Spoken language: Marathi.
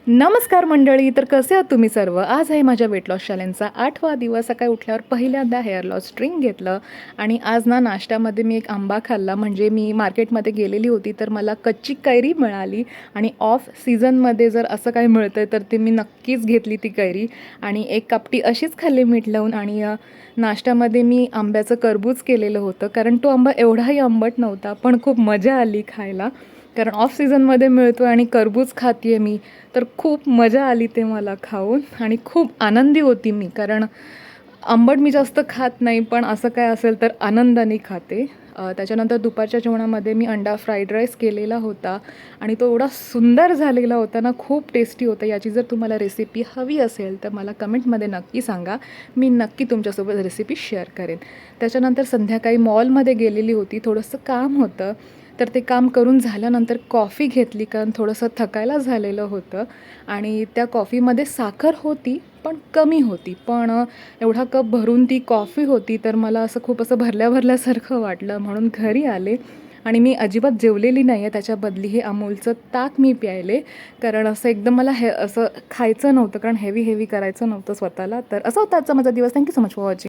नमस्कार मंडळी. तर कसे आहात तुम्ही सर्व? आज आहे माझ्या वेट लॉस चॅलेंजचा 8वा दिवस. सकाळी उठल्यावर पहिल्यांदा हेअर लॉस ड्रिंक घेतलं आणि आज ना नाश्त्यामध्ये मी एक आंबा खाल्ला. म्हणजे मी मार्केटमध्ये गेलेली होती तर मला कच्ची कैरी मिळाली आणि ऑफ सीझनमध्ये जर असं काही मिळतं आहे तर ते मी नक्कीच घेतली ती कैरी आणि एक कापटी अशीच खाल्ली मीठ लावून. आणि नाश्त्यामध्ये मी आंब्याचं टरबूज केलेलं होतं, कारण तो आंबा एवढाही आंबट नव्हता, पण खूप मजा आली खायला. कारण ऑफ सीझनमध्ये मिळतो आणि टरबूज खाते आहे मी, तर खूप मजा आली ते मला खाऊन आणि खूप आनंदी होती मी. कारण आंबट मी जास्त खात नाही, पण असं काय असेल तर आनंदाने खाते. त्याच्यानंतर दुपारच्या जेवणामध्ये मी अंडा फ्राईड राईस केलेला होता आणि तो एवढा सुंदर झालेला होता ना, खूप टेस्टी होता. याची जर तुम्हाला रेसिपी हवी असेल तर मला कमेंटमध्ये नक्की सांगा, मी नक्की तुमच्यासोबत रेसिपी शेअर करेन. त्याच्यानंतर संध्याकाळी मॉलमध्ये गेलेली होती, थोडंसं काम होतं. तर ते काम करून झाल्यानंतर कॉफी घेतली, कारण थोडंसं थकायला झालेलं होतं आणि त्या कॉफीमध्ये साखर होती पण कमी होती. पण एवढा कप भरून ती कॉफी होती, तर मला असं खूप असं भरल्यासारखं वाटलं, म्हणून घरी आले आणि मी अजिबात जेवलेली नाही आहे. त्याच्या बदली हे अमूलचं ताक मी प्यायले, कारण असं एकदम मला असं खायचं नव्हतं, कारण हेवी करायचं नव्हतं स्वतःला. तर असा होता आजचा माझा दिवस. Thank you so much for watching.